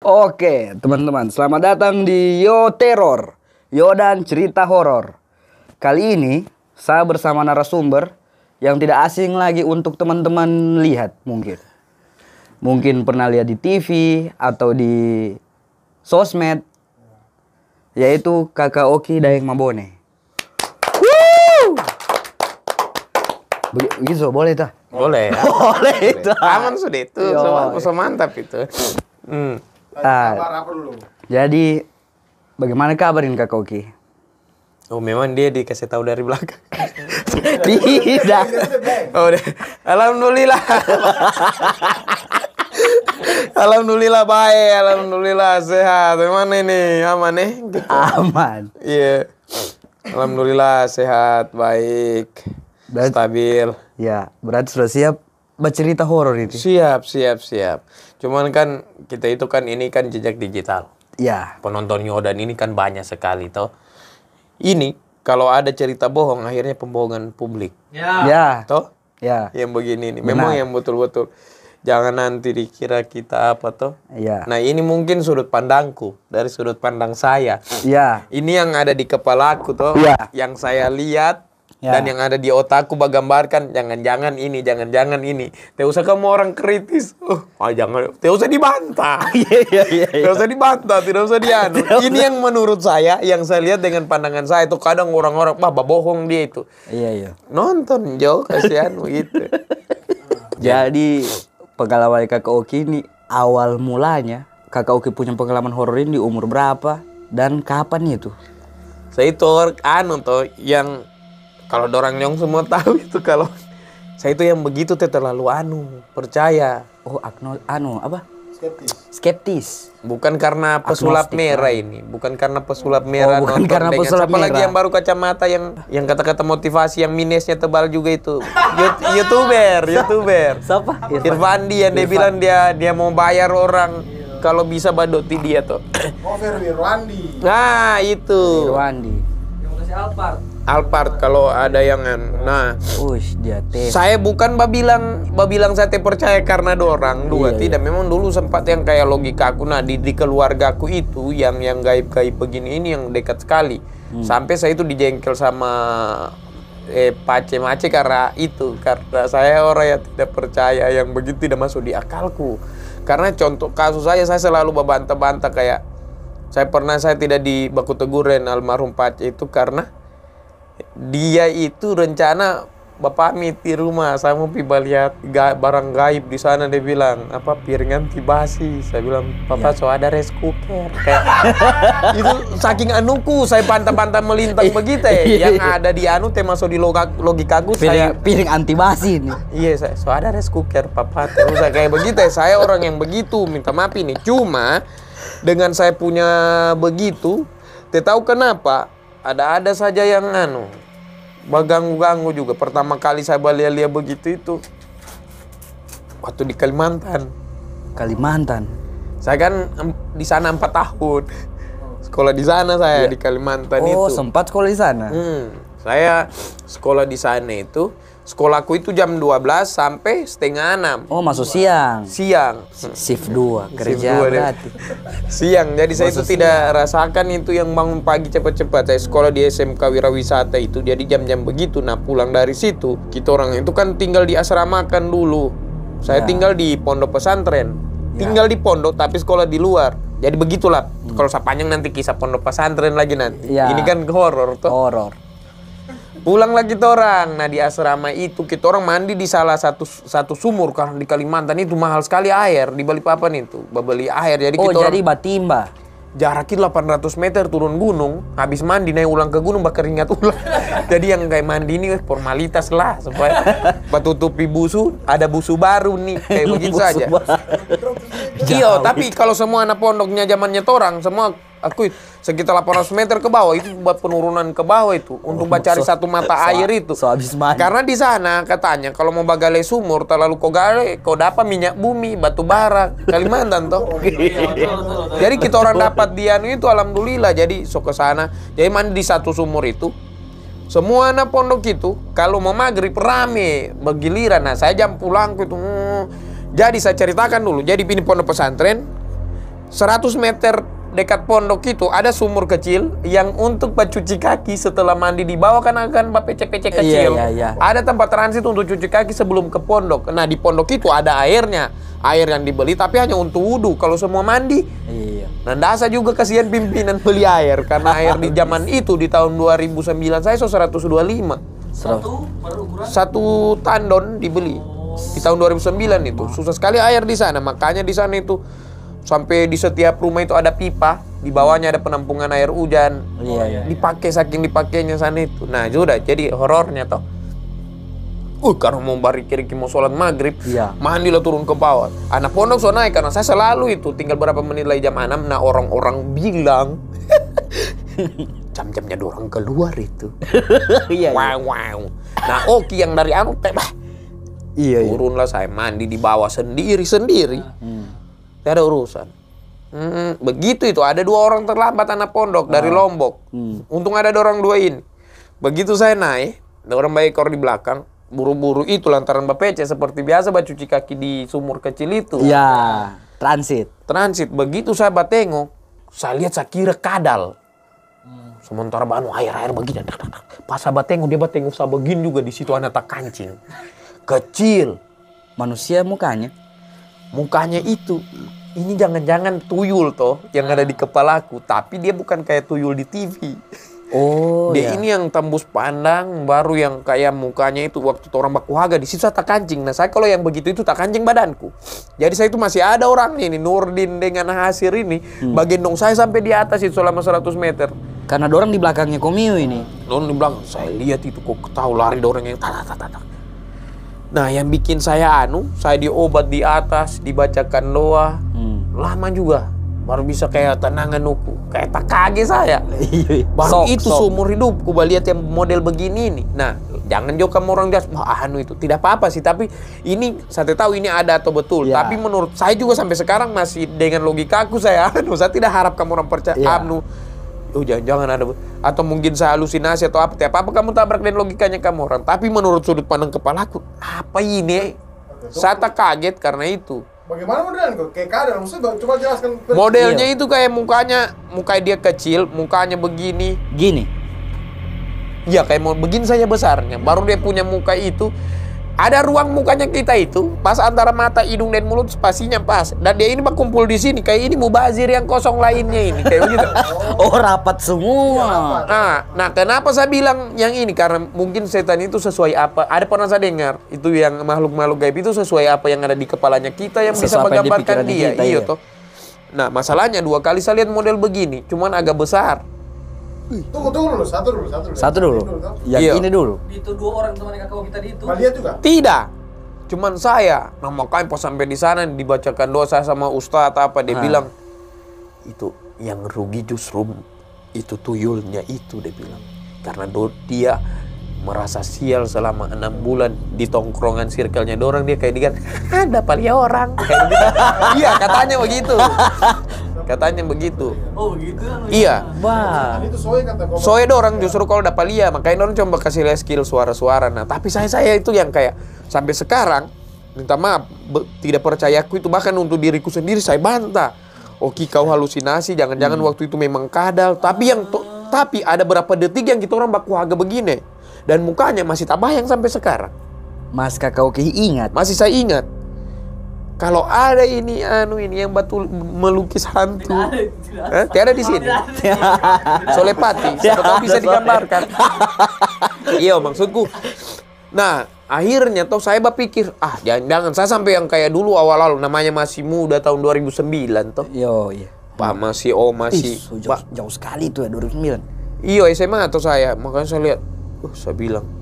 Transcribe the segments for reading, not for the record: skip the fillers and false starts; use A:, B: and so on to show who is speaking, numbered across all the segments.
A: Oke, teman-teman, selamat datang di Yo Terror, Yo dan cerita horor. Kali ini saya bersama narasumber yang tidak asing lagi untuk teman-teman lihat mungkin. Mungkin pernah lihat di TV atau di sosmed, yaitu Kakak Oki Daeng Mabone. Begitu boleh tak?
B: Boleh.
A: Boleh itu.
B: Aman sudah itu, so mantap itu.
A: Apa dulu? Jadi bagaimana kabarin Kakak Oki?
B: Oh memang dia dikasih tahu dari belakang.
A: Tidak.
B: Oh deh. Alhamdulillah. Alhamdulillah baik, alhamdulillah sehat. Gimana ini? Aman nih? Gitu.
A: Aman.
B: Iya. Alhamdulillah sehat, baik. Stabil.
A: Ya, berarti sudah siap bercerita horor itu.
B: Siap. Cuman kan kita itu kan ini kan jejak digital.
A: Ya.
B: Penonton Yodan ini kan banyak sekali toh. Ini kalau ada cerita bohong akhirnya pembohongan publik.
A: Ya.
B: Toh?
A: Ya.
B: Yang begini nih. Memang yang betul-betul. Jangan nanti dikira kita apa toh.
A: Ya.
B: Nah ini mungkin sudut pandangku. Dari sudut pandang saya.
A: Ya.
B: Ini yang ada di kepalaku toh.
A: Ya.
B: Yang saya lihat.
A: Ya.
B: Dan yang ada di otakku gambarkan. Jangan-jangan ini. Tidak usah kamu orang kritis. Jangan. Tidak usah dibantah. Tidak usah dibantah. Tidak usah dianu. Ini yang menurut saya. Yang saya lihat dengan pandangan saya. Itu kadang orang-orang. Bohong dia itu.
A: Iya.
B: Nonton Jo. Kasihan begitu.
A: Jadi pengalaman Kakak Oki ini awal mulanya Kakak Oki punya pengalaman horor ini di umur berapa dan kapan itu?
B: Saya itu toh yang kalau dorang nyong semua tahu itu kalau saya itu yang begitu terlalu percaya.
A: Oh, apa? Skeptis.
B: Bukan karena pesulap merah ini, bukan karena pesulap merah.
A: Oh, bukan karena pesulap merah.
B: Apalagi yang baru kacamata yang kata-kata motivasi yang minusnya tebal juga itu. YouTuber.
A: Siapa?
B: Irfandi yang dia bilang dia mau bayar orang kalau bisa badoti dia tuh.
C: Oh, Irfandi.
B: Nah, itu.
A: Irfandi.
C: Yang mau kasih
B: Alphard kalau ada yang nah.
A: Dia tes.
B: Saya bukan babilang saya percaya karena dorang dua. Tidak, memang dulu sempat yang kayak logika aku. Nah, di keluargaku itu yang gaib-gaib begini ini yang dekat sekali. Sampai saya itu dijengkel sama Pace karena itu. Karena saya orang yang tidak percaya yang begitu tidak masuk di akalku. Karena contoh kasus saya selalu membantah-bantah kayak saya tidak baku teguren almarhum Pace itu karena dia itu rencana bapak pamit di rumah, saya mau lihat barang gaib di sana. Dia bilang piringan anti basi. Saya bilang papa so ada rice cooker kayak itu saking anuku saya bantah-bantah melintang begitu yang ada di masuk di logikaku saya
A: piring anti basi ini.
B: Iya, saya so ada rice cooker papa terus kayak begitu saya orang yang begitu minta maaf ini. Cuma dengan saya punya begitu, tahu kenapa? Ada saja yang baganggu-ganggu juga. Pertama kali saya lihat begitu itu waktu di Kalimantan. Saya kan di sana 4 tahun. Sekolah di sana saya di Kalimantan itu.
A: Oh, sempat sekolah di sana.
B: Saya sekolah di sana itu. Sekolahku itu jam 12 sampai setengah 6.
A: Oh, masuk siang. Shift 2 kerja berarti.
B: Siang. Jadi saya itu tidak rasakan itu yang bangun pagi cepat-cepat. Saya sekolah di SMK Wirawisata itu. Jadi jam-jam begitu. Nah, pulang dari situ kita orang itu kan tinggal di asramakan dulu. Saya tinggal di pondok pesantren. Tinggal di pondok tapi sekolah di luar. Jadi begitulah. Kalau saya panjang nanti kisah pondok pesantren lagi nanti. Ini kan horor tuh.
A: Horor.
B: Pulang lagi orang. Nah, di asrama itu kita orang mandi di salah satu sumur karena di Kalimantan itu mahal sekali air. Di Balikpapan itu beli air. Jadi kita
A: jadi batimba.
B: Jaraknya 800 meter turun gunung. Habis mandi naik ulang ke gunung bakal ringat ulang. Jadi yang kayak mandi ini formalitas lah supaya tutupi busu. Ada busu baru nih kayak begitu saja. Iya, tapi kalau semua anak pondoknya zamannya torang semua aku sekitar 800 meter ke bawah itu buat penurunan ke bawah itu untuk cari satu mata air itu. Karena di sana katanya kalau mau bagale sumur terlalu kau dapat minyak bumi, batu bara, Kalimantan toh. Jadi kita orang dapat dianu itu alhamdulillah. Jadi ke sana. Jadi mandi di satu sumur itu. Semua anak pondok itu kalau mau maghrib rame bergiliran. Nah, saya jam pulangku itu. Jadi saya ceritakan dulu. Jadi ini pondok pesantren. 100 meter dekat pondok itu ada sumur kecil yang untuk cuci kaki setelah mandi di bawah kan akan pece-pece kecil.
A: Iya.
B: Ada tempat transit untuk cuci kaki sebelum ke pondok. Nah di pondok itu ada airnya, air yang dibeli tapi hanya untuk wudhu. Kalau semua mandi,
A: Iya.
B: nah ndasa juga kasihan pimpinan beli air karena air di zaman itu di tahun 2009 saya 125.
C: Satu per ukuran.
B: Satu tandon dibeli di tahun 2009 itu. Susah sekali air di sana, makanya di sana itu sampai di setiap rumah itu ada pipa, di bawahnya ada penampungan air hujan.
A: Iya.
B: Dipakai saking dipakainya sana itu. Nah, sudah jadi horornya toh. Karena mau bari kiri mau sholat maghrib,
A: Iya.
B: mandilah turun ke bawah. Anak pondok so naik karena saya selalu itu tinggal berapa menit lagi jam 6. Nah, orang-orang bilang jam-jamnya dorang keluar itu.
A: Iya.
B: Wow. Nah, Oki yang dari anu tebah.
A: Iya.
B: Turunlah saya mandi di bawah sendiri. Tidak ada urusan. Begitu itu ada 2 orang terlambat anak pondok dari Lombok. Untung ada 2 orang ini. Begitu saya naik, ada orang baik ekor di belakang. Buru-buru itu lantaran bapece seperti biasa cuci kaki di sumur kecil itu.
A: Iya. Transit.
B: Begitu saya batengok, saya lihat saya kira kadal. Sementara air begini. Pas saya batengok dia batengok saya begini juga di situ ada tak kancing. Kecil.
A: Manusia mukanya.
B: Mukanya itu, ini jangan-jangan tuyul toh yang ada di kepalaku, tapi dia bukan kayak tuyul di TV.
A: Oh,
B: Dia
A: iya.
B: ini yang tembus pandang, baru yang kayak mukanya itu waktu orang baku haga di situ saya tak kancing. Nah saya kalau yang begitu itu tak kancing badanku. Jadi saya itu masih ada orang ini Nurdin dengan Hasir ini bagendong saya sampai di atas itu selama 100 meter.
A: Karena dorang di belakangnya Komiu ini.
B: Nurdin bilang saya lihat itu kok tahu lari orang yang tak. Nah yang bikin saya saya diobat di atas, dibacakan doa, lama juga. Baru bisa kayak tenangan nuku, kayak tak kaget saya. Baru itu seumur hidupku lihat yang model begini ini. Nah, jangan juga kamu orang jas, itu tidak apa-apa sih. Tapi ini saya tahu ini ada atau betul.
A: Ya.
B: Tapi menurut saya juga sampai sekarang masih dengan logikaku saya saya tidak harap kamu orang percaya
A: Ya.
B: jangan-jangan ada atau mungkin saya halusinasi atau apa. Apa kamu tabrak dengan logikanya kamu orang. Tapi menurut sudut pandang kepalaku, apa ini? Saya tak kaget karena itu.
C: Bagaimana modelnya kok? Kayak kadal, maksudnya coba jelaskan.
B: Modelnya itu kayak muka dia kecil, mukanya begini.
A: Gini.
B: Iya kayak mau begini saja besarnya. Baru dia punya muka itu. Ada ruang mukanya kita itu, pas antara mata, hidung dan mulut spasinya pas. Dan dia ini kumpul di sini kayak ini mubazir yang kosong lainnya ini kayak begitu.
A: Oh, rapat semua.
B: Nah, kenapa saya bilang yang ini? Karena mungkin setan itu sesuai apa? Ada pernah saya dengar itu yang makhluk-makhluk gaib itu sesuai apa yang ada di kepalanya kita yang bisa
A: Sesuai apa yang di
B: menggambarkan
A: pikiran
B: dia.
A: kita,
B: Iya
A: iya.
B: toh. Nah, masalahnya 2 kali saya lihat model begini, cuman agak besar.
C: Tunggu dulu, satu dulu.
A: Satu dulu. Yang
B: Iya.
A: ini dulu.
C: Itu 2 orang teman kakak kita di itu.
B: Iya.
C: Lihat juga.
B: Tidak. Cuman saya. Nah, makanya pas sampai di sana dibacakan doa saya sama ustadz apa dia bilang itu yang rugi justru itu tuyulnya itu dia bilang. Karena dia merasa sial selama 6 bulan di tongkrongan circle-nya dorang dia kayak dia ada paling orang. Kayak begitu. Iya, katanya begitu. Katanya begitu.
C: Oh begitu.
B: Iya.
A: Wah.
C: Itu soalnya kata gua.
B: Soalnya orang justru kalau dapat lihat, makanya orang coba kasih lihat skill suara-suara. Nah, tapi saya itu yang kayak sampai sekarang minta maaf tidak percaya aku itu bahkan untuk diriku sendiri saya bantah. Oke, kau halusinasi, jangan-jangan waktu itu memang kadal. Tapi tapi ada berapa detik yang kita orang baku agak begini dan mukanya masih tak bayang sampai sekarang.
A: Mas kakak Oki ingat.
B: Masih saya ingat. Kalau ada ini yang batu melukis hantu. Tiada di sini. Solepati, siapa tahu bisa digambarkan. Iya, maksudku. Nah, akhirnya saya berpikir, jangan saya sampai yang kayak dulu awal-awal namanya masih muda tahun 2009 toh.
A: Iya.
B: Pak masih
A: Jauh sekali itu ya 2009.
B: Iya, SMA atau saya. Makanya saya lihat, saya bilang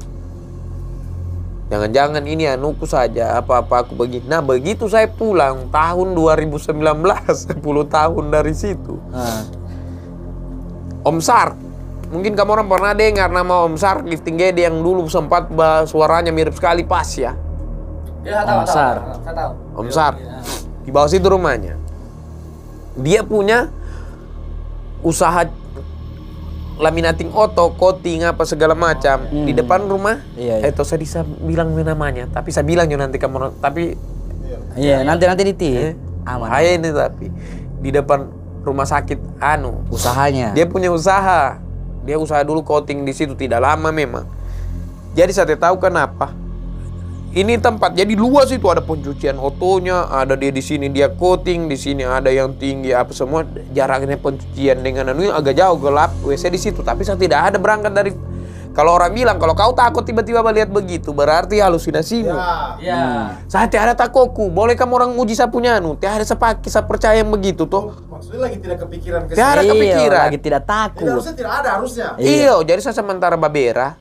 B: jangan-jangan ini anuku saja, apa-apa aku begini. Nah, begitu saya pulang tahun 2019, 10 tahun dari situ. Om Sark. Mungkin kamu orang pernah dengar nama Om Sark Lifting Gede yang dulu sempat suaranya mirip sekali pas ya.
C: Ya, tahu.
B: Om Sark. Di bawah situ rumahnya. Dia punya usaha laminating auto, coating apa segala macam di depan rumah.
A: Iya.
B: Itu saya bisa bilang namanya, tapi saya bilang nanti kamu tapi
A: Iya, nanti di aman.
B: bahaya ini tapi di depan rumah sakit
A: Usahanya.
B: Dia punya usaha. Dia usaha dulu coating di situ, tidak lama memang. Jadi saya tahu kenapa. Ini tempat jadi luas, itu ada pencucian otonya, ada dia di sini dia coating, di sini ada yang tinggi apa semua. Jaraknya pencucian dengan agak jauh, gelap, WC di situ. Tapi saya tidak ada berangkat dari. Kalau orang bilang kalau kau takut tiba-tiba melihat begitu, berarti halusinasimu.
C: Ya.
B: Saya tiada takutku. Boleh kamu orang uji saya punya tiada sepaki saya percaya yang begitu toh.
C: Maksudnya lagi tidak kepikiran ke
B: Tiada
C: sana.
B: kepikiran.
A: Lagi tidak
C: Jadi
A: takut.
C: harusnya tidak ada harusnya.
B: Iya, jadi saya sementara babera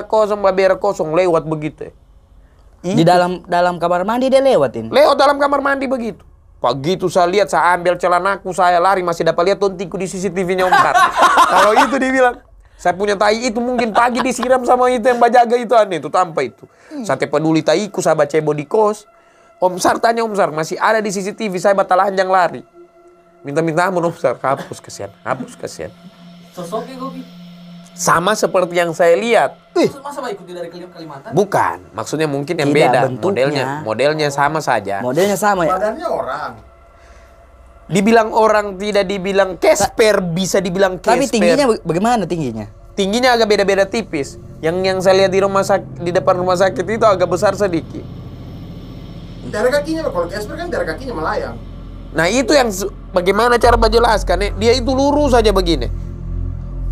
B: kosong lewat begitu.
A: Di dalam kamar mandi dia lewatin.
B: Lewat dalam kamar mandi begitu. Begitu saya lihat, saya ambil celanaku, saya lari, masih dapat lihat tontiku di CCTV-nya Om Sar. Kalau itu dia bilang, saya punya tai itu mungkin pagi disiram sama itu yang bajaga itu aneh itu tanpa itu. Saya peduli taiku, saya baca di kos. Om Sar tanya Om Sar, masih ada di CCTV, saya batal anjang lari. Minta-minta ampun Om Sar, hapus kesian.
C: Sosoknya kok gitu.
B: Sama seperti yang saya lihat.
C: Masa mau ikuti dari Kalimantan?
B: Bukan, maksudnya mungkin yang
A: Tidak,
B: beda.
A: bentuknya.
B: Modelnya sama saja.
A: Modelnya sama ya.
C: Badannya orang.
B: Dibilang orang, tidak dibilang Casper, bisa dibilang Casper.
A: Tapi tingginya bagaimana tingginya?
B: Tingginya agak beda-beda tipis. Yang saya lihat di rumah sakit, di depan rumah sakit itu agak besar sedikit.
C: Dari kakinya, kalau Casper kan dari kakinya melayang.
B: Nah itu yang bagaimana cara menjelaskan? Dia itu lurus saja begini.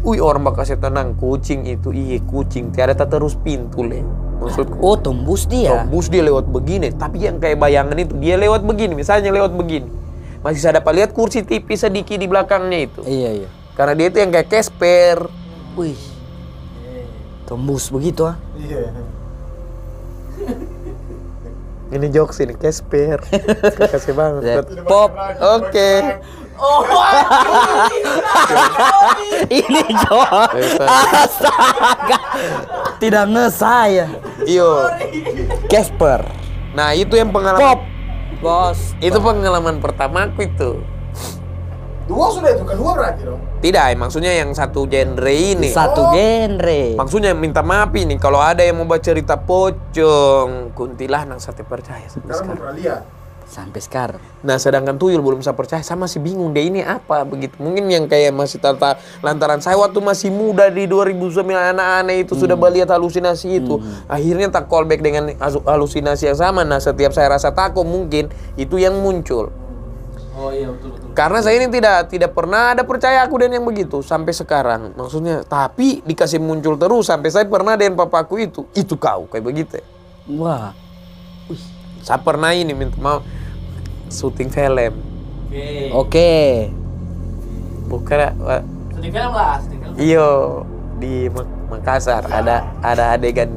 B: Orang bakal saya tenang, kucing itu, kucing tiada tak terus pintu le. Maksudku.
A: Oh, tembus dia.
B: Tembus dia lewat begini. Tapi yang kayak bayangan itu, dia lewat begini, misalnya lewat begini. Masih saya dapat lihat kursi tipis sedikit di belakangnya itu.
A: Iya.
B: Karena dia itu yang kayak Casper.
A: Wih. Tembus begitu ah.
C: Iya.
B: Ini jokes ini, Casper. Kasih banget.
A: Pop.
B: Oke.
A: Ini John. Astaga. Tidak saya.
B: Iyo.
A: Casper.
B: Nah itu yang pengalaman.
A: Pop. Bos.
B: Itu pengalaman pertamaku itu.
C: Dua sudah itu, kedua berarti dong.
B: Tidak, maksudnya yang satu genre ini.
A: Satu genre.
B: Maksudnya minta maaf ini kalau ada yang mau baca cerita pocong, kuntilanak saya percaya sampai
C: Karena
B: sekarang.
C: pernah lihat.
A: Sampai sekarang.
B: Nah sedangkan tuyul belum saya percaya, saya masih bingung deh ini apa begitu. Mungkin yang kayak masih tata lantaran saya waktu masih muda di 2009 anak-anak itu sudah melihat halusinasi itu. Akhirnya tak callback dengan halusinasi yang sama. Nah setiap saya rasa takut mungkin itu yang muncul.
C: Oh iya betul.
B: Karena saya ini tidak pernah ada percaya aku dan yang begitu sampai sekarang. Maksudnya tapi dikasih muncul terus sampai saya pernah dengan papaku itu kau kayak begitu.
A: Wah.
B: Saya pernah ini minta maaf syuting film.
A: Oke.
B: Bukan
C: Sedih film lah,
B: iyo di Makassar ada adegan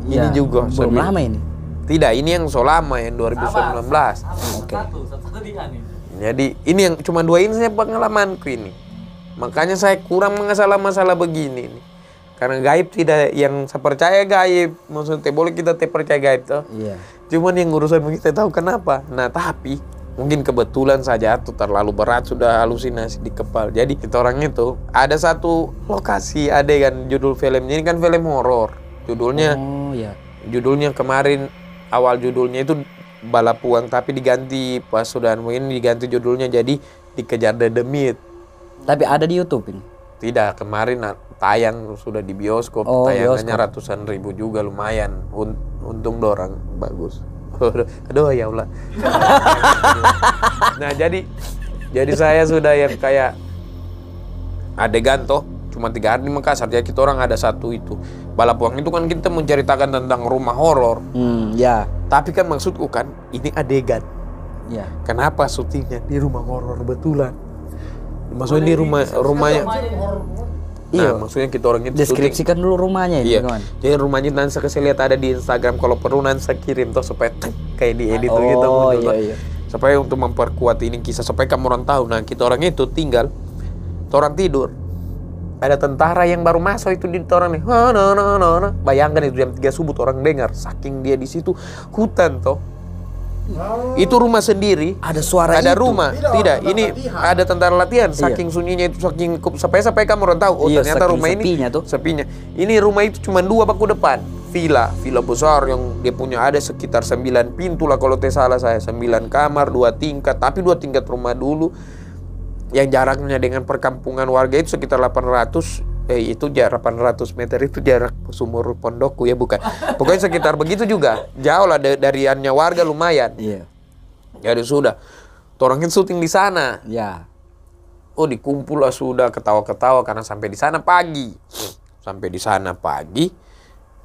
B: ini
A: Ya,
B: juga.
A: belum lama ini.
B: Tidak, ini yang so lama yang 2019.
A: Oke.
C: Satu dia nih.
B: Jadi ini yang cuma dua ini saya pengalamanku ini. Makanya saya kurang masalah begini nih. Karena gaib tidak, yang saya percaya gaib. Maksudnya boleh kita percaya gaib toh.
A: Iya.
B: Cuman yang urusan kita tahu kenapa. Nah tapi mungkin kebetulan saja atau terlalu berat sudah halusinasi di kepala. Jadi kita orang itu ada satu lokasi adegan judul filmnya ini kan film horor. Judulnya
A: Oh ya.
B: judulnya kemarin awal judulnya itu Balapuang tapi diganti pas sudah ini diganti judulnya jadi Dikejar Dedemit.
A: Tapi ada di YouTube ini.
B: Tidak, kemarin tayang sudah di bioskop,
A: Oh,
B: tayangannya
A: bioskop.
B: ratusan ribu juga lumayan. Untung dorang bagus. Aduh ya Allah. Nah jadi saya sudah yang kayak adegan toh cuma 3 hari di Makassar. Jadi kita orang ada satu itu Balapuang itu kan kita menceritakan tentang rumah horor.
A: Ya.
B: Tapi kan maksudku kan ini adegan.
A: Ya.
B: Kenapa syutingnya di rumah horor betulan? Maksudnya di rumahnya.
A: Iya.
B: Nah, maksudnya kita orang itu syuting.
A: Deskripsikan dulu rumahnya ini,
B: Iya.
A: kawan.
B: Jadi rumahnya nanti saya kasih lihat ada di Instagram. Kalau perlu nanti saya kirim tuh supaya kayak diedit gitu.
A: Oh,
B: muncul,
A: iya.
B: supaya untuk memperkuat ini kisah supaya kamu orang tahu. Nah kita orang itu tinggal, kita orang tidur. Ada tentara yang baru masuk itu di orang nih. Bayangkan itu jam 3 subuh orang dengar. Saking dia di situ hutan toh. Itu rumah sendiri.
A: Ada suara
B: Ada
A: itu.
B: rumah.
C: Tidak,
B: Tidak,
C: tentang
B: ini
C: latihan.
B: ada tentara latihan.
A: Iya.
B: Saking sunyinya itu, sampai kamu orang tahu. Oh
A: Iya,
B: ternyata
A: saking
B: rumah ini
A: sepinya tuh.
B: sepinya. Ini rumah itu cuma 2 baku depan. villa besar yang dia punya ada sekitar 9 pintu lah kalau tidak salah saya. 9 kamar, 2 tingkat, tapi 2 tingkat rumah dulu. Yang jaraknya dengan perkampungan warga itu sekitar 800 itu jarak 800 meter itu jarak sumur pondokku ya bukan. Pokoknya sekitar begitu juga. Jauh lah dariannya warga lumayan.
A: Iya.
B: Jadi sudah. Orangnya syuting di sana.
A: Ya.
B: Oh dikumpul lah sudah ketawa-ketawa karena sampai di sana pagi. Sampai di sana pagi.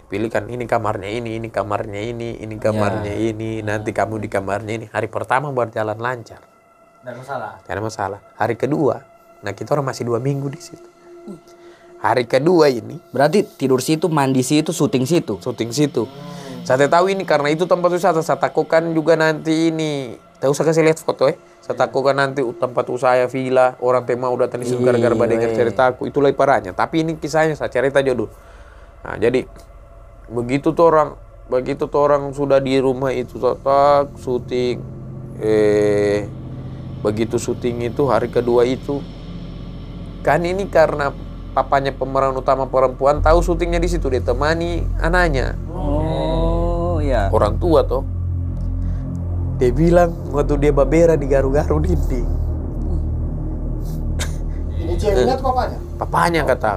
B: Dipilihkan ini kamarnya ini kamarnya ini kamarnya ini. Nanti kamu di kamarnya ini. Hari pertama berjalan lancar. Tidak ada masalah. Hari kedua. Nah kita orang masih 2 minggu di situ. Hari kedua ini.
A: Berarti tidur situ, mandi situ, syuting situ.
B: Syuting situ. Saya tahu ini karena itu tempat wisata. Saya takutkan juga nanti ini. Tahu saya kasih lihat foto Saya takutkan nanti tempat usaha villa. Orang tema udah tadi gara-gara dengar ceritaku. Itulah parahnya. Tapi ini kisahnya saya cerita jodoh. Nah jadi. Begitu tuh orang sudah di rumah itu total syuting. Begitu syuting itu hari kedua itu. Kan ini karena papanya pemeran utama perempuan tahu syutingnya di situ, dia temani anaknya.
A: Oh ya.
B: Orang tua toh. Dia bilang waktu dia babera di garu-garu dinding.
C: Ini ceweknya atau papanya?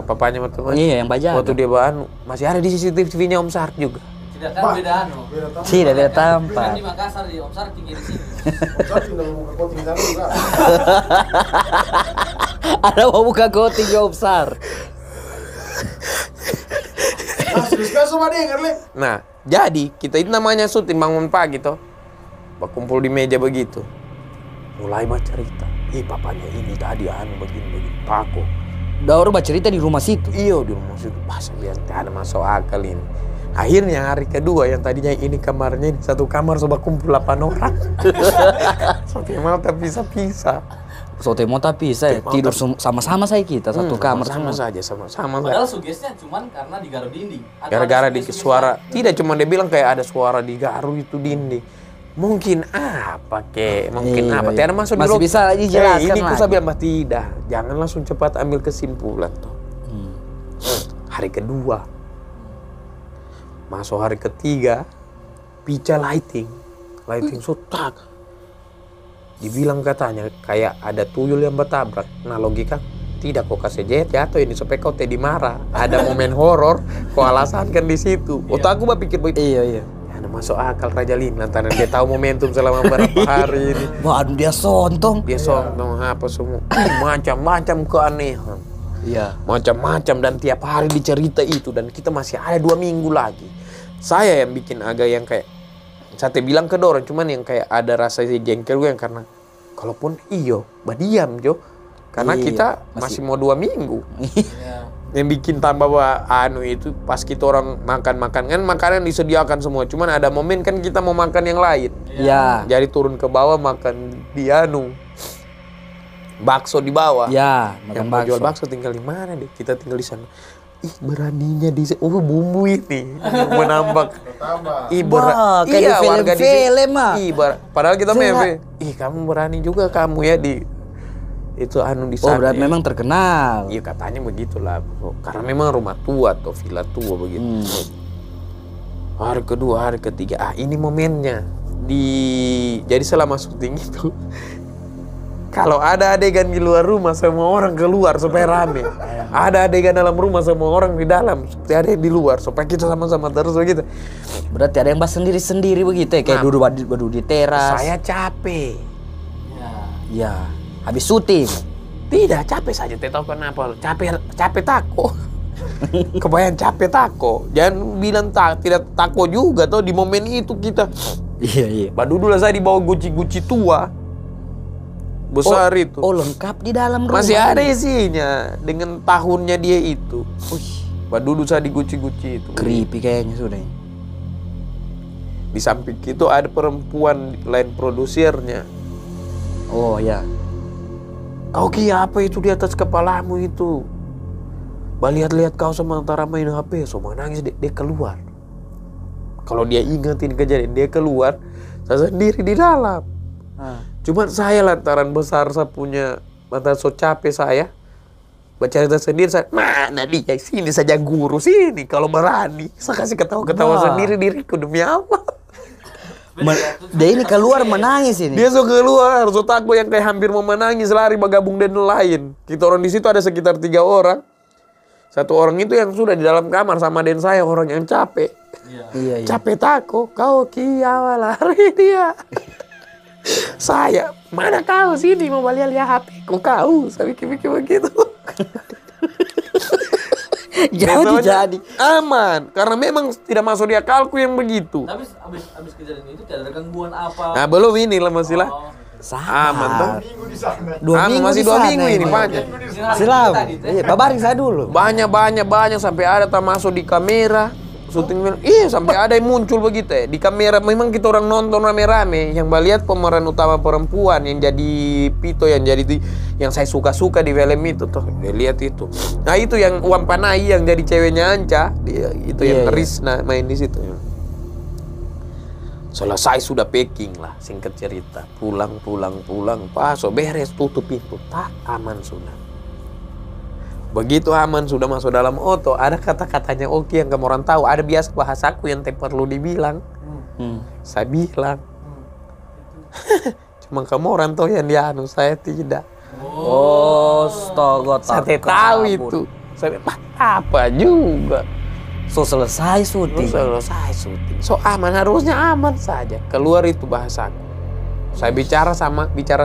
B: Papanya teman.
A: Iya, yang baja.
B: Waktu dia bahan masih ada di CCTV-nya Om Sark juga.
D: Tidak kan beda
A: Tidak ada
D: Kan
A: tampak.
D: di Makassar di Om Sark tinggi di sini.
C: Saya tinggal buka coating sana juga.
A: Ada mau buka coating ya besar.
C: Nah, serius kan sama denger, Le?
B: Nah, jadi kita itu namanya syuting bangun pagi toh. Berkumpul di meja begitu. Mulai baca cerita. Papanya ini tadi begini Paku.
A: Daur baca cerita di rumah situ.
B: Iya di rumah situ. Masa biar ada masuk akal ini. Akhirnya hari kedua yang tadinya ini kamarnya ini satu kamar coba kumpul 8 orang. Sampai mau tak bisa-bisa.
A: Sote mau tapi saya tidur sama-sama saya kita satu kamar
B: sama
A: semua.
B: saja sama.
D: Padahal sugesnya cuman karena digaru dinding. Atau
B: Gara-gara
D: ada
B: di
D: suges-suges
B: suara
D: lain?
B: tidak cuma dia bilang kayak ada suara di garu itu dinding. Mungkin apa mungkin
A: Iya,
B: apa?
A: iya.
B: Tiada masuk
A: Masih
B: di
A: bisa dijelaskan
B: ini
A: lagi.
B: saya bilang tidak. Jangan langsung cepat ambil kesimpulan toh. Hari kedua. Masuk hari ketiga. Pica lighting sotak. Dibilang katanya kayak ada tuyul yang bertabrak. Nah logika tidak kok kasih jatuh ini supaya kau tadi marah. Ada momen horor, kau alasan kan di situ. Otak aku berpikir begitu.
A: Iya.
B: Ya, masuk akal Raja Lin lantaran dia tahu momentum selama beberapa hari ini.
A: Waduh dia sontong.
B: Dia sontong apa semua. Macam-macam keanehan.
A: Iya.
B: Macam-macam dan tiap hari dicerita itu dan kita masih ada 2 minggu lagi. Saya yang bikin agak yang kayak saya bilang ke dorong cuman yang kayak ada rasa jengkel gue yang karena kalaupun badiam Jo karena
A: Iya,
B: kita masih mau 2 minggu.
D: Iya.
B: Yang bikin tambah itu pas kita orang makan kan makanan disediakan semua cuman ada momen kan kita mau makan yang lain.
A: Iya.
B: Jadi turun ke bawah makan di bakso di bawah.
A: Ya,
B: Yang
A: makan
B: mau jual
A: bakso.
B: bakso tinggal di mana deh? Kita tinggal di sana. Beraninya bumbu ini menambah.
C: Pertama.
A: Wah, kayak di
B: warga di
A: film-film, mah.
B: Padahal kita
A: Saya
B: meme. Kamu berani juga kamu ya di itu di
A: Oh,
B: sana.
A: berarti
B: ya.
A: memang terkenal.
B: Iya katanya begitulah. Karena memang rumah tua atau villa tua begitu. Hari kedua, hari ketiga, ini momennya. Jadi selama syuting itu kalau ada adegan di luar rumah semua orang keluar supaya rame. Ada adegan dalam rumah semua orang di dalam seperti ada di luar supaya kita sama-sama terus begitu.
A: Berarti ada yang bahas sendiri-sendiri begitu ya, kayak duduk di teras.
B: Saya capek.
A: Ya, habis syuting.
B: Tidak capek saja, tidak tahu kenapa. Capek tako. Kebayang capek tako. Jangan bilang tidak tako juga tuh di momen itu kita.
A: Iya.
B: Badudulah saya dibawa guci-guci tua. Besar itu.
A: Oh, lengkap di dalam rumah.
B: Masih ada isinya dengan tahunnya dia itu. Badudu saya di guci-guci itu.
A: Creepy kayaknya sudah.
B: Di samping itu ada perempuan lain produsernya.
A: Oh ya.
B: Oke, apa itu di atas kepalamu itu? Lihat-lihat kau sementara main HP, semua nangis dia keluar. Kalau dia ingatin kejadian dia keluar, saya sendiri di dalam. Cuman saya lantaran besar saya punya mata so capek saya bercerita sendiri, saya, mana dia, sini saja guru, sini kalau berani. Saya kasih ketawa-ketawa
A: Wah.
B: sendiri diriku, demi apa?
A: Dia ini keluar menangis ini.
B: Dia so keluar, so takut yang kayak hampir mau menangis, lari bergabung dengan lain. Kita orang di situ ada sekitar 3 orang. 1 orang itu yang sudah di dalam kamar sama den saya, orang yang capek.
A: Iya.
B: Capek takut, kau kia lari dia. Saya, mana kau sini mau balik lihat HP kau, saya pikir begitu.
A: Jadi.
B: Aman, karena memang tidak masuk di akalku yang begitu.
D: Tapi abis kejadian itu tidak ada gangguan apa.
B: Nah belum ini lah masih lah.
D: Oh.
B: Aman toh.
C: Minggu di sana.
A: 2
B: Aman,
A: minggu
B: masih
A: di
B: 2
A: sana
B: minggu ini
A: emang.
B: banyak.
A: Silam. Iya, babaring saya dulu.
B: Banyak sampai ada tak masuk di kamera. Syuting film, iya sampai ada yang muncul begitu ya. Di kamera memang kita orang nonton rame-rame. Yang lihat pemeran utama perempuan yang jadi Pito, yang saya suka-suka di film itu tuh. Lihat itu. Nah itu yang Uang Panai yang jadi ceweknya Anca, dia, itu yang
A: Iya.
B: Rizna main di situ. Selesai sudah packing lah, singkat cerita. Pulang. Pas so beres tutup pintu, tak aman sudah. Begitu aman sudah masuk dalam oto, ada kata-katanya Oki yang kamu orang tahu. Ada biasa bahasaku yang tak perlu dibilang. Saya bilang. Cuma kamu orang tahu yang dianu, saya tidak.
A: Oh, astaga.
B: Saya tak tahu itu. Saya apa juga.
A: So selesai syuting.
B: Selesai syuting. So aman, harusnya aman saja. Keluar itu bahasaku. Saya bicara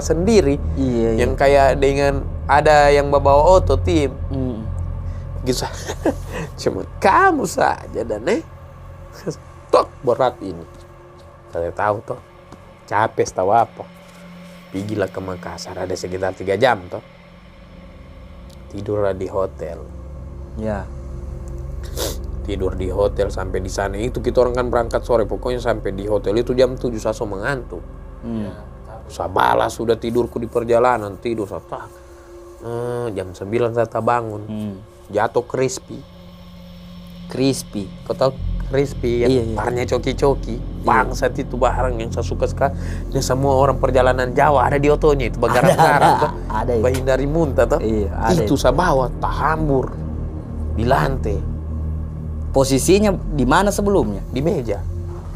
B: sendiri.
A: Iya.
B: Yang kayak dengan ada yang bawa oto tim. Gitu. Cuma kamu saja dan tok berat ini. Saya tahu toh. Capek tahu apa. Pergilah ke Makassar, ada sekitar 3 jam toh. Tidurlah di hotel.
A: Ya.
B: Tidur di hotel sampai di sana itu kita orang kan berangkat sore, pokoknya sampai di hotel itu jam 7 saya so mengantuk. Saya balas sudah tidurku di perjalanan, tidur saya tak. Jam 9 saya tak bangun. Jatuh crispy. Kau tahu crispy yang
A: Iya.
B: parnya coki-coki. Bangsat itu barang yang saya suka sekali. Dan semua orang perjalanan Jawa ada di otonya itu bagarang-garang toh.
A: Ada itu.
B: Bahindari muntah toh.
A: Iya, ada
B: Itu saya bawa tak hambur di lantai,
A: Posisinya di mana sebelumnya?
B: di meja.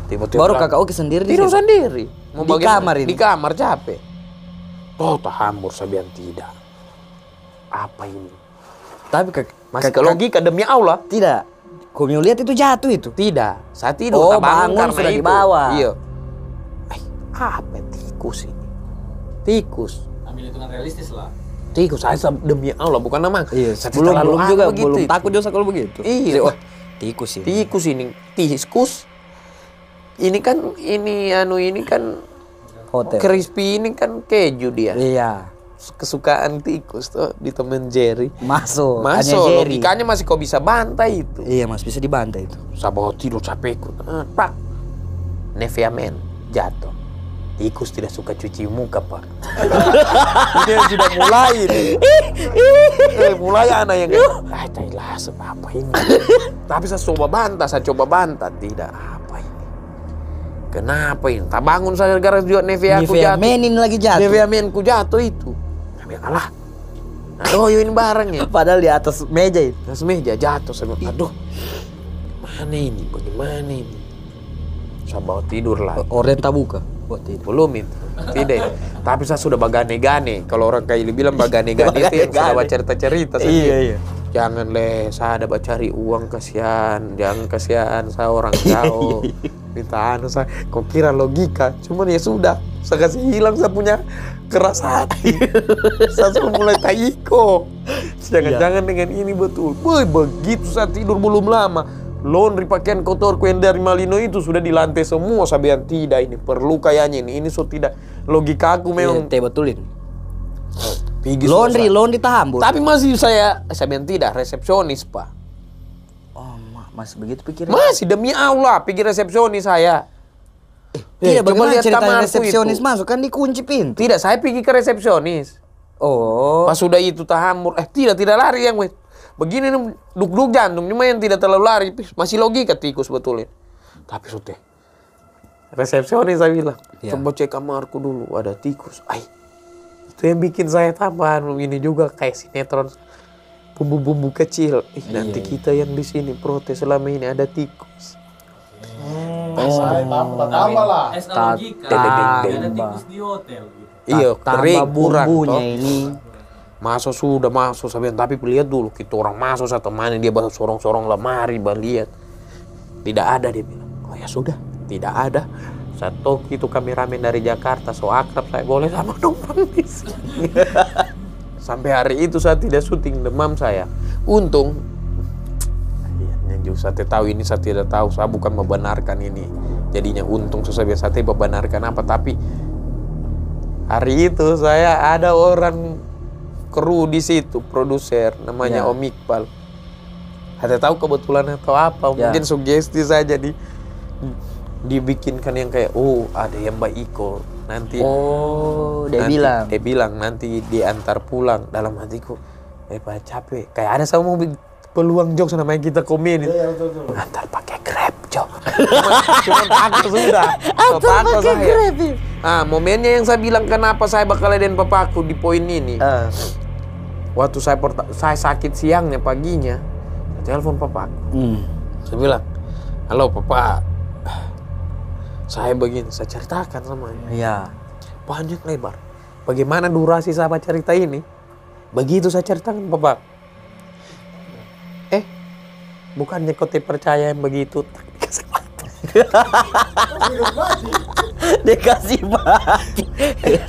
B: Tiba-tiba
A: Baru
B: bilang,
A: kakak Oki sendiri di
B: tidur
A: situ?
B: sendiri.
A: Di
B: bagaimana?
A: kamar ini?
B: Di kamar capek. Oh, tak hambur saya bilang tidak. Apa ini?
A: Tapi
B: Masih ke logika demi Allah.
A: tidak. Kau lihat itu jatuh itu.
B: Tidak. Saya tidur.
A: Oh,
B: tak
A: bangun
B: karena
A: sudah
B: itu.
A: di bawah.
B: Iya. Apa tikus ini? Tikus.
D: Ambil hitungan realistis lah.
B: Tikus. Saya demi Allah bukan nama.
A: Iya,
B: Saya
A: belum
B: terlalu
A: juga
B: begitu
A: belum
B: itu.
A: takut juga kalau begitu.
B: Iya.
A: Oh, tikus ini.
B: Tikus ini. Tikus. Ini kan
A: Hotel.
B: crispy ini kan keju dia.
A: Iya.
B: Kesukaan tikus tuh di Tom and Jerry.
A: Masuk. Hanya
B: Masuk,
A: Jerry.
B: logikanya masih kau bisa bantai itu.
A: Iya mas, bisa dibantai itu.
B: Saya bawa tidur capekku. Pak, Nevia men jatuh. Tikus tidak suka cuci muka pak. Dia sudah mulai nih. Mulai anak yang cailah apa ini. Tapi saya coba bantah, tidak apa ini. Kenapa ini? Tak bangun saya gara-gara juga Nevia aku
A: Nivea
B: jatuh.
A: Men ini lagi jatuh.
B: Nevia menku jatuh itu. Tapi alah. Aduh ini barangnya.
A: Padahal di atas meja itu.
B: Atas meja jatuh. Saya bilang, aduh. Bagaimana ini? Saya bawa tidur lah.
A: Orang tak buka. Buat tidur.
B: Belum itu. Tidak. Tapi saya sudah bagane-gane. Kalau orang kayak bilang bagane-gane itu yang sudah baca cerita-cerita.
A: Iya.
B: Jangan saya ada cari uang, kasihan. Jangan kasihan, saya orang jauh. Minta saya. Kok kira logika? Cuman ya sudah. Saya kasih hilang saya punya keras hati. Saya sudah mulai taiko. Jangan-jangan dengan ini betul. Boy, begitu saya tidur belum lama. Laundry pakaian kotorku yang dari Malino itu sudah di lantai semua. Saya bilang tidak, ini perlu kayaknya ini so tidak. Logika aku memang
A: Iya, betulin.
B: pergi
A: Laundry tahambur.
B: tapi masih saya bilang tidak, resepsionis pak.
A: Oh, masih begitu pikirnya.
B: Masih demi Allah pergi resepsionis saya.
A: Tidak,
B: coba
A: bagaimana
B: lihat
A: cerita
B: kamarku
A: resepsionis
B: itu.
A: masuk kan dikunci pintu.
B: Tidak, saya pergi ke resepsionis.
A: Oh.
B: Pas sudah itu tahambur, tidak lari yang begini nih, duk-duk jantung, cuma yang tidak terlalu lari, masih logika tikus betulnya. Tapi sudah, resepsionis saya bilang,
A: Ya.
B: coba cek kamarku dulu, ada tikus. Itu yang bikin saya tambahan ini juga kayak sinetron. bumbu-bumbu kecil. Nanti kita yang di sini protes selama ini ada tikus.
C: Tambah lah.
D: Es logika. Ada tikus di hotel gitu.
B: Iya, kering kurang
A: bumbunya
B: toh.
A: ini.
B: Sudah masuk sampai tapi lihat dulu kita orang masuk satu mana dia baru sorong-sorong lemari lihat. Tidak ada dia bilang. Oh ya sudah, tidak ada. Satu itu kameramen dari Jakarta so akrab saya boleh sama numpang di sini. Sampai hari itu saya tidak syuting demam saya. Untung yang juga saya tahu ini saya tidak tahu saya bukan membenarkan ini. Jadinya untung saya biasa tidak membenarkan apa tapi hari itu saya ada orang kru di situ, produser namanya
A: Ya.
B: Om Iqbal. Ada tahu kebetulan atau apa?
A: Ya.
B: Mungkin sugesti saja dibikinkan yang kayak ada yang Mbak Iko nanti. Dia bilang nanti diantar pulang. Dalam hatiku, Pak capek. Kayak ada sama peluang jokes namanya kita komedi.
C: Iya, betul.
B: Antar pakai Grab, Jok. Cuma takut sudah. Antar pakai Grab. Momennya yang saya bilang kenapa saya bakal adain papaku di poin ini. Waktu saya sakit siangnya paginya, saya telepon papaku. Saya bilang, halo papa, saya begini, saya ceritakan semuanya.
A: Iya.
B: Panjang lebar. Bagaimana durasi sahabat cerita ini? Begitu saya ceritakan papa. Bukannya kau percaya yang begitu?
A: Dikasih mati.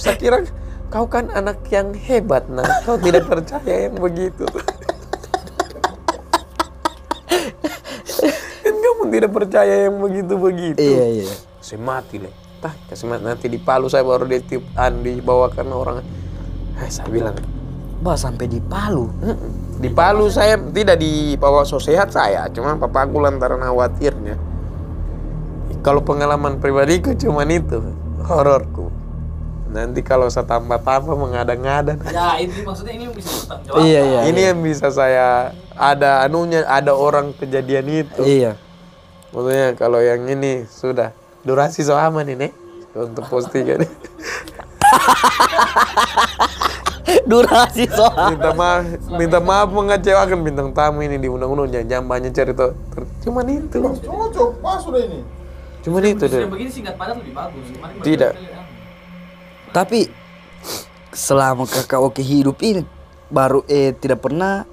B: Saya kira kau kan anak yang hebat, nah kau tidak percaya yang begitu. Kan kamu tidak percaya yang begitu-begitu.
A: Iya.
B: Saya mati leh. Kasih mati nanti di Palu saya baru dibawakan orang. Saya bilang,
A: Sampai di Palu.
B: Di Palu saya tidak dibawa so sehat saya, cuma papaku lantaran khawatirnya. Kalau pengalaman pribadiku cuma itu, hororku. Nanti kalau saya tambah-tambah mengada-ngada.
D: Ya, ini maksudnya ini bisa bertanggung jawab.
A: Iya.
B: Ini yang bisa saya ada orang kejadian itu.
A: Iya.
B: Maksudnya kalau yang ini sudah durasi so aman ini untuk postingan.
A: Durasi soal.
B: Minta maaf mengecewakan bintang tamu ini di undang-undang jangan banyak cerita. Cuman itu.
C: Cocok, pas sudah ini.
B: Cuman itu deh.
D: Sudah begini singkat padat lebih bagus. Kemarin
B: Tidak.
A: Tapi selama kakak oke hidup ini baru tidak pernah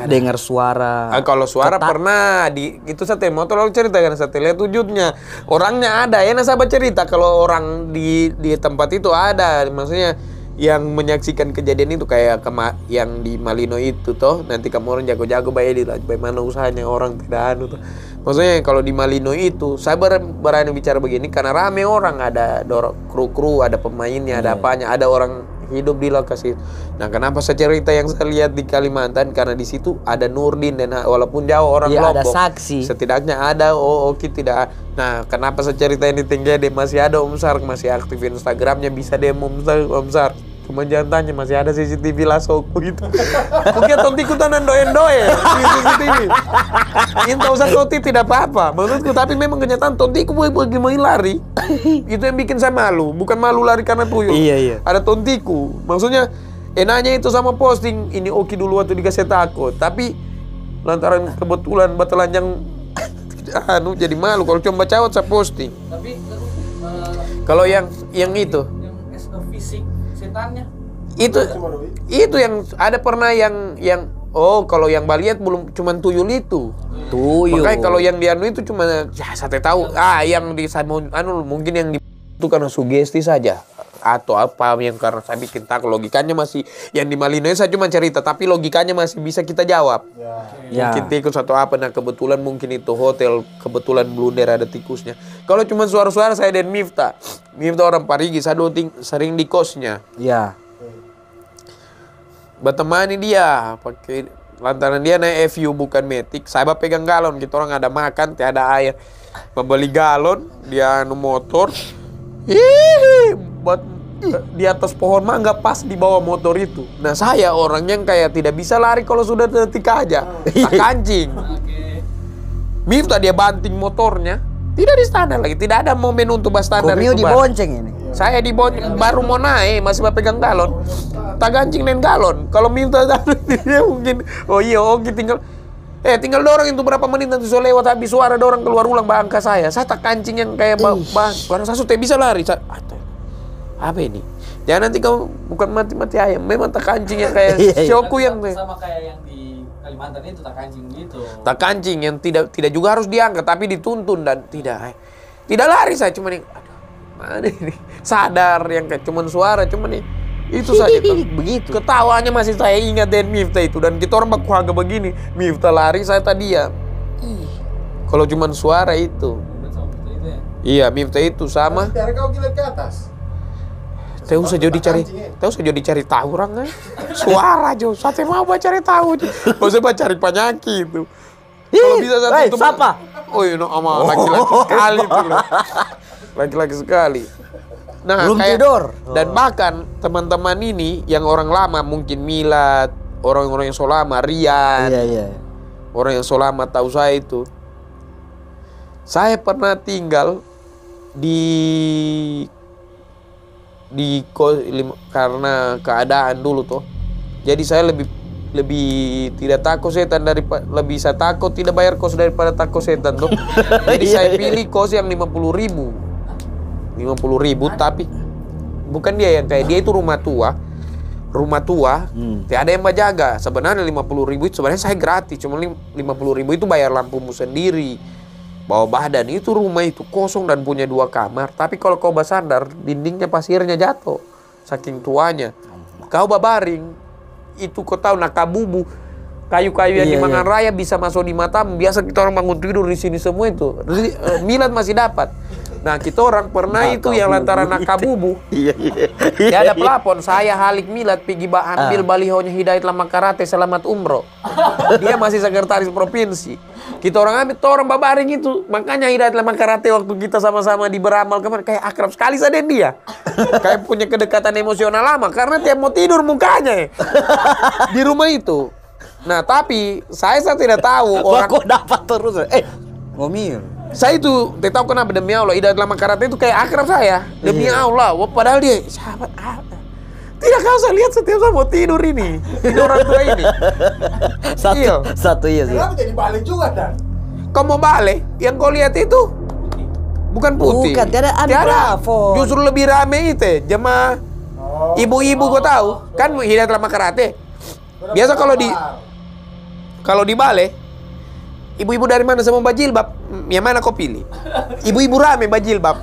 A: dengar suara.
B: Kalau suara pernah itu sate motor lalu ceritakan sate lihat wujudnya. Orangnya ada, enak sahabat cerita kalau orang di tempat itu ada. Maksudnya yang menyaksikan kejadian itu kayak yang di Malino itu toh, nanti kamu orang jago-jago bagaimana usahanya orang tidak anu toh. Maksudnya kalau di Malino itu saya berani bicara begini karena rame orang, ada kru, ada pemainnya, ada apanya, ada orang hidup di lokasi. Nah, kenapa saya cerita yang saya lihat di Kalimantan karena di situ ada Nurdin dan walaupun jauh orang Lombok,
A: ada saksi.
B: setidaknya ada oke tidak. Nah, kenapa saya cerita ini Tenggede masih ada Om Sar masih aktif Instagramnya bisa demo Om Sar. Cuma jangan tanya masih ada CCTV Lasoko gitu. Mungkin tontiku tanan doen-doen di CCTV. Intau usah toti tidak apa-apa menurutku, tapi memang kenyataan tontiku bagaimana lari. Itu yang bikin saya malu, bukan malu lari karena tuyul.
A: Iya.
B: Ada tontiku. Maksudnya enaknya itu sama posting ini oke dulu waktu dikasih takut, tapi lantaran kebetulan batalanjang jadi malu kalau cuma baca saya posting.
D: Tapi
B: Kalau yang itu
D: yang as a fisik setannya.
B: Itu yang ada pernah yang kalau yang Baliat belum cuman tuyul itu.
A: Tuyul.
B: Makanya kalau yang di anu itu cuma saya tahu yang di mungkin yang di itu karena sugesti saja atau apa yang karena saya bikin takut, logikanya masih yang di Malino saya cuma cerita tapi logikanya masih bisa kita jawab.
A: Ya.
B: Mungkin tikus atau apa, nah kebetulan mungkin itu hotel, kebetulan blunder ada tikusnya. Kalau cuma suara-suara saya dan Miftah orang Parigi, saya sering di kosnya.
A: Ya.
B: Bertemani dia pakai lantaran dia naik FU bukan Matic, saya pegang galon, kita orang ada makan tiada air, membeli galon dia motor, buat di atas pohon mangga pas di bawah motor itu. Nah saya orang yang kayak tidak bisa lari kalau sudah detik aja, tak kancing.
D: Oke.
B: Miftah dia banting motornya, Tidak di standar lagi, tidak ada momen untuk bahas standar
A: Komio
B: itu.
A: dibonceng ini.
B: Saya baru mau naik, masih pegang galon. Tak gancing dan galon. Kalau minta dia mungkin, oh iya, oke tinggal dorong itu berapa menit nanti so lewat habis suara dorong keluar ulang bangka saya. Saya tak kancing yang kayak barang saya sudah bisa lari. Apa ini? Jangan nanti kamu bukan mati-mati ayam. Memang tak kancing yang kayak Syoku yang
D: sama kayak yang di Kalimantan itu tak kancing gitu.
B: tak kancing yang tidak juga harus diangkat tapi dituntun dan tidak lari saya cuma nih aduh mana ini sadar yang kayak cuman suara cuman nih itu saja
A: begitu.
B: Ketawanya masih saya ingat dan Miftah itu dan kita orang baku agak begini Miftah lari saya tadi ya kalau cuman suara itu iya Miftah itu sama
C: Dari kau gila ke atas.
B: tahu saja dicari tahu orang suara jo saya mau cari tahu maksudnya cari penyakit itu kalau bisa satu
A: siapa?
B: Oh iya sama laki-laki sekali tuh loh. Laki-laki sekali nah
A: Belum
B: kayak
A: tidur.
B: dan bahkan teman-teman ini yang orang lama mungkin Milad orang-orang yang so lama Rian
A: Iya.
B: orang yang so lama tahu saya itu saya pernah tinggal karena keadaan dulu tuh. Jadi saya lebih tidak takut setan lebih saya takut tidak bayar kos daripada takut setan tuh. Jadi saya pilih kos yang 50.000 tapi bukan dia yang kayak dia itu rumah tua tidak ada yang menjaga. Sebenarnya 50.000 itu sebenarnya saya gratis, cuma 50.000 itu bayar lampumu sendiri. Bawa badan itu rumah itu kosong dan punya 2 kamar. Tapi kalau kau basandar, dindingnya pasirnya jatuh. Saking tuanya. Kau babaring, itu kau tahu nakabubu. Kayu-kayu yang di Mangan Raya bisa masuk di matamu. Biasa kita orang bangun tidur di sini semua itu. Milad masih dapat. Nah kita orang pernah itu yang lantaran nakabubu. Dia ada pelapon, saya Halik Milad pergi ambil balihonya Hidayat Lama Karate Selamat Umroh. Dia masih sekretaris provinsi. Kita orang ambil, orang babaring itu. Makanya Hidayat Lama Karate waktu kita sama-sama di beramal kemarin kayak akrab sekali saja dia. Kayak punya kedekatan emosional lama karena tiap mau tidur mukanya di rumah itu. Nah tapi saya tidak tahu orang
A: kok dapat terus. Ngomil.
B: Saya itu tidak tahu kenapa demi Allah Hidayat Lama Karate itu kayak akrab saya demi Allah. Padahal dia sahabat apa? Tidak kau saya lihat setiap saya mau tidur ini orang tua ini.
A: Satu iya sih.
C: Kenapa jadi balik juga dan?
B: Kau mau balik? Yang kau lihat itu bukan putih.
A: Bukan, tiada plafon.
B: Justru lebih rame itu jemaah ibu-ibu kau tahu kan Hidayat Lama Karate. Biasa kalau di balik ibu-ibu dari mana semua bajilbab? Yang mana kau pilih? Ibu-ibu rame bajilbab.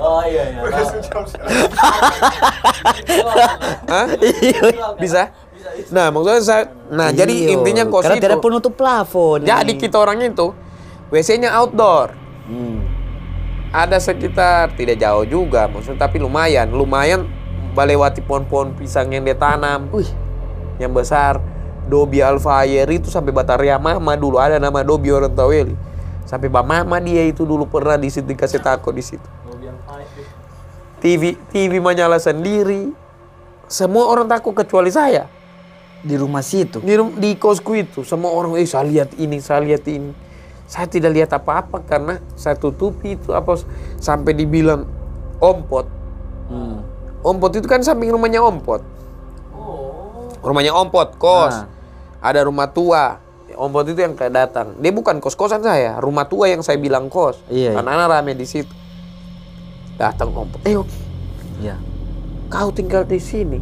D: Oh iya.
B: Hah? Bisa? Nah, maksudnya jadi intinya kos
A: karena
B: itu.
A: tidak penutup plafon.
B: Jadi kita orang itu WC-nya outdoor. Ada sekitar tidak jauh juga, maksudnya tapi lumayan melewati pohon-pohon pisang yang dia tanam. Yang besar. Dobi Alfayer itu sampai Bataria Mama dulu ada nama Dobi orang Taweli. Sampai Mama dia itu dulu pernah di situ dikasih takut di situ. TV menyala sendiri. Semua orang takut kecuali saya.
A: Di rumah situ.
B: Di kosku itu semua orang saya lihat ini. Saya tidak lihat apa-apa karena saya tutupi itu apa sampai dibilang ompot. Ompot itu kan samping rumahnya ompot. Rumahnya ompot kos. Ada rumah tua. Ompot itu yang kayak datang. Dia bukan kos-kosan saya, rumah tua yang saya bilang kos. Anak-anak rame di situ. Datang ompot.
A: Iya.
B: Kau tinggal di sini.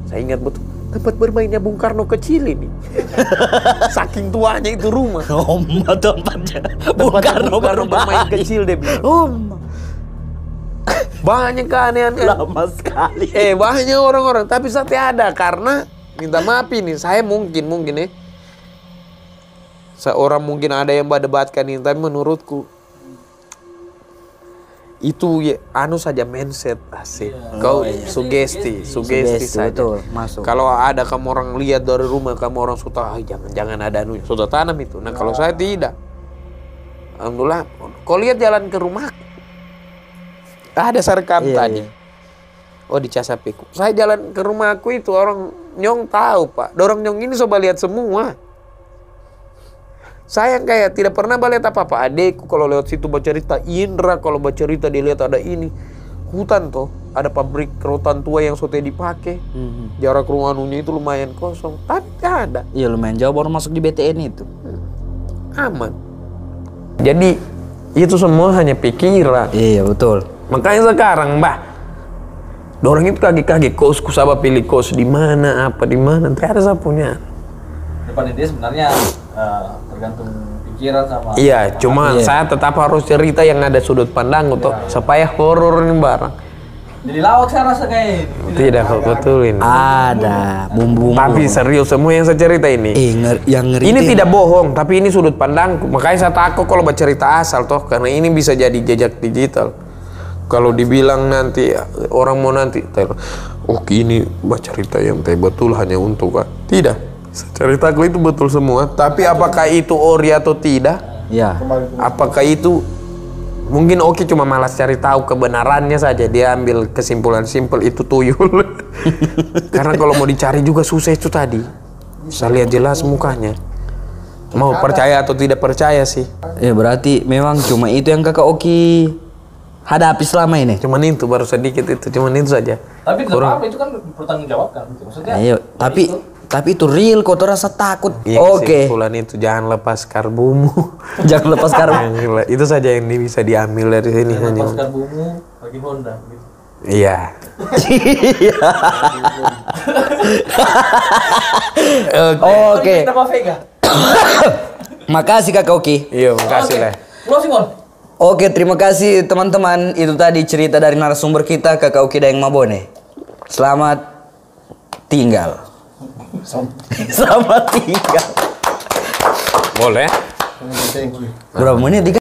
B: Saya ingat betul. Tempat bermainnya Bung Karno kecil ini. Saking tuanya itu rumah.
A: Tempatnya Bung Karno
B: bermain kecil dia bilang. Banyak keanehan.
A: Lama sekali.
B: Banyak orang-orang. Tapi saya tidak ada karena minta maaf ini. Saya mungkin seorang mungkin ada yang berdebatkan ini. Tapi menurutku itu saja mindset asik. Kau sugesti saja.
A: Betul, masuk.
B: Kalau ada kamu orang lihat dari rumah kamu orang sudah jangan ada sudah tanam itu. Nah kalau saya tidak. Alhamdulillah. Kau lihat jalan ke rumah ada sarkam tadi. Oh di Casapeku. Saya jalan ke rumahku itu orang nyong tahu pak. Dorong nyong ini coba lihat semua. Saya kayak tidak pernah lihat apa-apa. Adekku kalau lewat situ bercerita, Indra kalau bercerita dia lihat ada ini. Hutan toh, ada pabrik rotan tua yang sudah dipakai. Jarak ruangannya itu lumayan kosong, tapi ada.
A: Iya lumayan jauh baru masuk di BTN itu.
B: Aman. Jadi itu semua hanya pikiran.
A: Iya betul.
B: Makanya sekarang, Mbak, dorang itu kaget-kaget kosku sama pilih kos di mana, apa di mana, tidak ada sapunya.
D: Depan dia sebenarnya tergantung pikiran sama.
B: Iya, cuma saya tetap harus cerita yang ada sudut pandang untuk supaya horor ini barang.
D: Jadi lawak saya rasa kayak
B: Tidak betul ini.
A: Ada bumbu.
B: Tapi serius semua yang saya cerita ini.
A: Yang ngeri.
B: Ini tidak bohong, tapi ini sudut pandangku. Makanya saya takut kalau bercerita asal toh, karena ini bisa jadi jejak digital. Kalau dibilang nanti orang mau nanti, oh ini bercerita yang betul hanya untuk tidak. Ceritaku itu betul semua. Tapi apakah itu ori atau tidak?
A: Ya.
B: Apakah itu mungkin Oki cuma malas cari tahu kebenarannya saja, dia ambil kesimpulan simpel itu tuyul. Karena kalau mau dicari juga susah itu tadi. Saya lihat jelas mukanya. Mau percaya atau tidak percaya sih?
A: Ya berarti memang cuma itu yang kakak Oki hadapi selama ini.
B: Cuman itu baru sedikit itu, cuman itu saja.
D: tapi tetap apa itu kan bertanggungjawabkan gitu. Maksudnya
A: Ayo, tapi itu real kok tuh rasa takut.
B: Iya,
A: Oke.
B: kesimpulan itu jangan lepas karbumu.
A: Jangan lepas karung.
B: Itu saja yang bisa diambil dari sini hanya.
D: lepaskan bumbu bagi Honda gitu.
B: Iya.
A: Oke.
D: Nama Vega.
A: Makasih kakak Oki.
B: Iya, makasih lah.
D: Closing on.
A: Oke, terima kasih teman-teman. Itu tadi cerita dari narasumber kita kakak Oki Daeng Mabone. Selamat tinggal. Selamat tinggal.
B: Boleh.
A: Berapa menit?